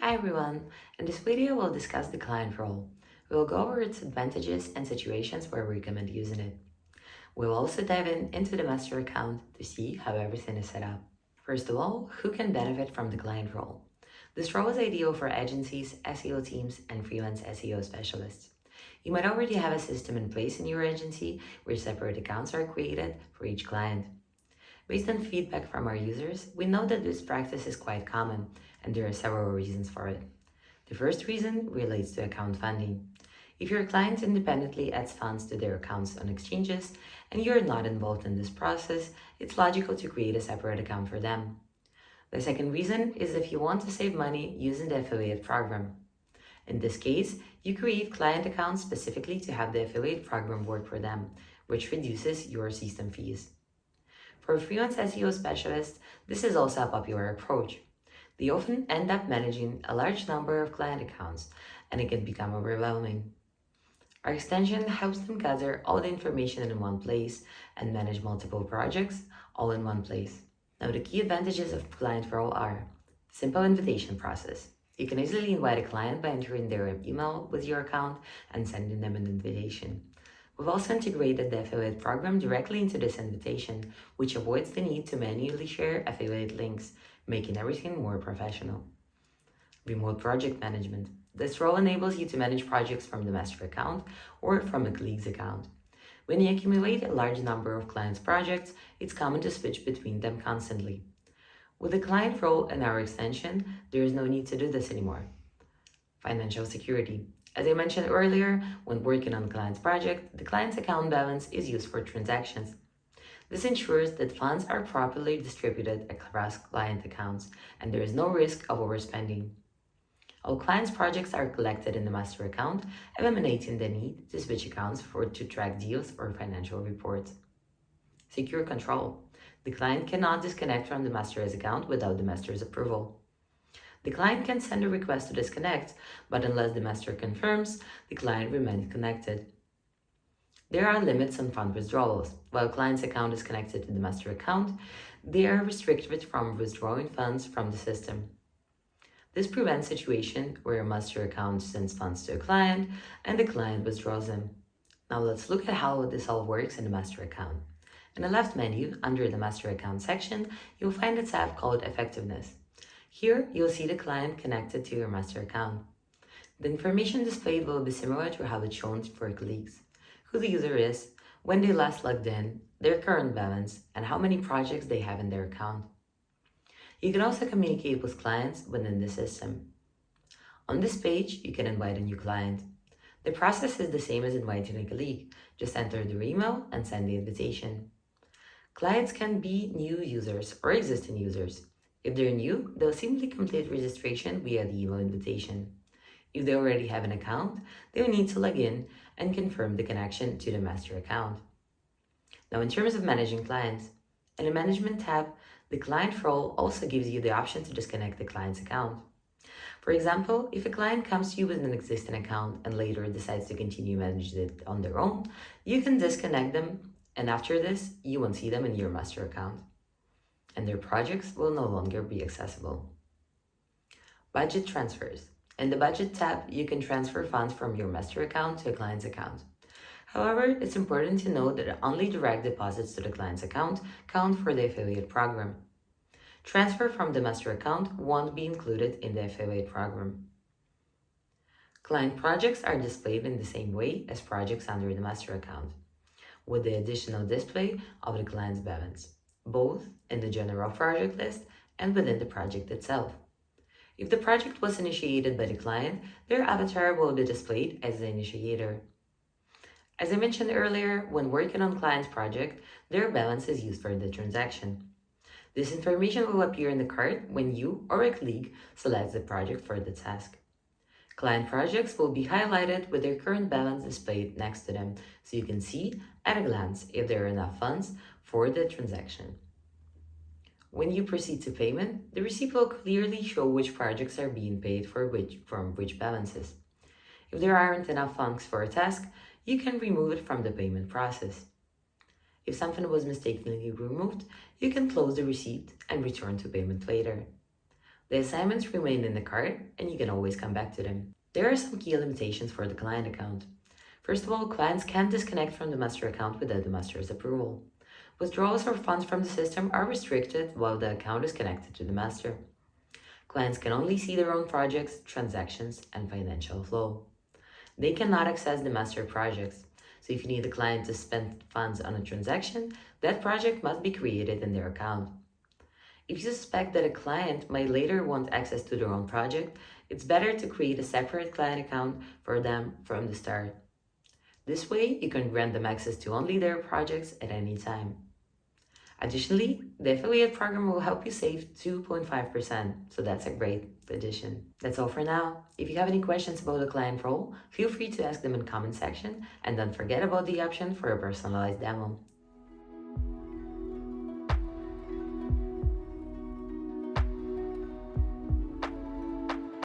Hi everyone! In this video, we'll discuss the client role. We'll go over its advantages and situations where we recommend using it. We'll also dive into the master account to see how everything is set up. First of all, who can benefit from the client role? This role is ideal for agencies, SEO teams, and freelance SEO specialists. You might already have a system in place in your agency where separate accounts are created for each client. Based on feedback from our users, we know that this practice is quite common, and there are several reasons for it. The first reason relates to account funding. If your client independently adds funds to their accounts on exchanges and you're not involved in this process, it's logical to create a separate account for them. The second reason is if you want to save money using the affiliate program. In this case, you create client accounts specifically to have the affiliate program work for them, which reduces your system fees. For freelance SEO specialists, this is also a popular approach. They often end up managing a large number of client accounts, and it can become overwhelming. Our extension helps them gather all the information in one place and manage multiple projects all in one place. Now, the key advantages of client role are simple invitation process. You can easily invite a client by entering their email with your account and sending them an invitation. We've also integrated the affiliate program directly into this invitation, which avoids the need to manually share affiliate links, making everything more professional. Remote project management. This role enables you to manage projects from the master account or from a colleague's account. When you accumulate a large number of clients' projects, it's common to switch between them constantly. With the client role in our extension, there is no need to do this anymore. Financial security. As I mentioned earlier, when working on a client's project, the client's account balance is used for transactions. This ensures that funds are properly distributed across client accounts and there is no risk of overspending. All clients' projects are collected in the master account, eliminating the need to switch accounts to track deals or financial reports. Secure control. The client cannot disconnect from the master's account without the master's approval. The client can send a request to disconnect, but unless the master confirms, the client remains connected. There are limits on fund withdrawals. While a client's account is connected to the master account, they are restricted from withdrawing funds from the system. This prevents a situation where a master account sends funds to a client and the client withdraws them. Now let's look at how this all works in the master account. In the left menu, under the master account section, you'll find a tab called Effectiveness. Here, you'll see the client connected to your master account. The information displayed will be similar to how it's shown for colleagues: who the user is, when they last logged in, their current balance, and how many projects they have in their account. You can also communicate with clients within the system. On this page, you can invite a new client. The process is the same as inviting a colleague. Just enter their email and send the invitation. Clients can be new users or existing users. If they're new, they'll simply complete registration via the email invitation. If they already have an account, they'll need to log in and confirm the connection to the master account. Now, in terms of managing clients, in the Management tab, the client role also gives you the option to disconnect the client's account. For example, if a client comes to you with an existing account and later decides to continue managing it on their own, you can disconnect them, and after this, you won't see them in your master account, and their projects will no longer be accessible. Budget transfers. In the Budget tab, you can transfer funds from your master account to a client's account. However, it's important to note that only direct deposits to the client's account count for the affiliate program. Transfer from the master account won't be included in the affiliate program. Client projects are displayed in the same way as projects under the master account, with the additional display of the client's balance, both in the general project list and within the project itself. If the project was initiated by the client, their avatar will be displayed as the initiator. As I mentioned earlier, when working on client's project, their balance is used for the transaction. This information will appear in the cart when you or a colleague selects the project for the task. Client projects will be highlighted with their current balance displayed next to them, so you can see at a glance if there are enough funds for the transaction. When you proceed to payment, the receipt will clearly show which projects are being paid from which balances. If there aren't enough funds for a task, you can remove it from the payment process. If something was mistakenly removed, you can close the receipt and return to payment later. The assignments remain in the cart and you can always come back to them. There are some key limitations for the client account. First of all, clients can't disconnect from the master account without the master's approval. Withdrawals of funds from the system are restricted while the account is connected to the master. Clients can only see their own projects, transactions, and financial flow. They cannot access the master projects. So if you need the client to spend funds on a transaction, that project must be created in their account. If you suspect that a client might later want access to their own project, it's better to create a separate client account for them from the start. This way, you can grant them access to only their projects at any time. Additionally, the affiliate program will help you save 2.5%, so that's a great addition. That's all for now. If you have any questions about the client role, feel free to ask them in the comment section, and don't forget about the option for a personalized demo.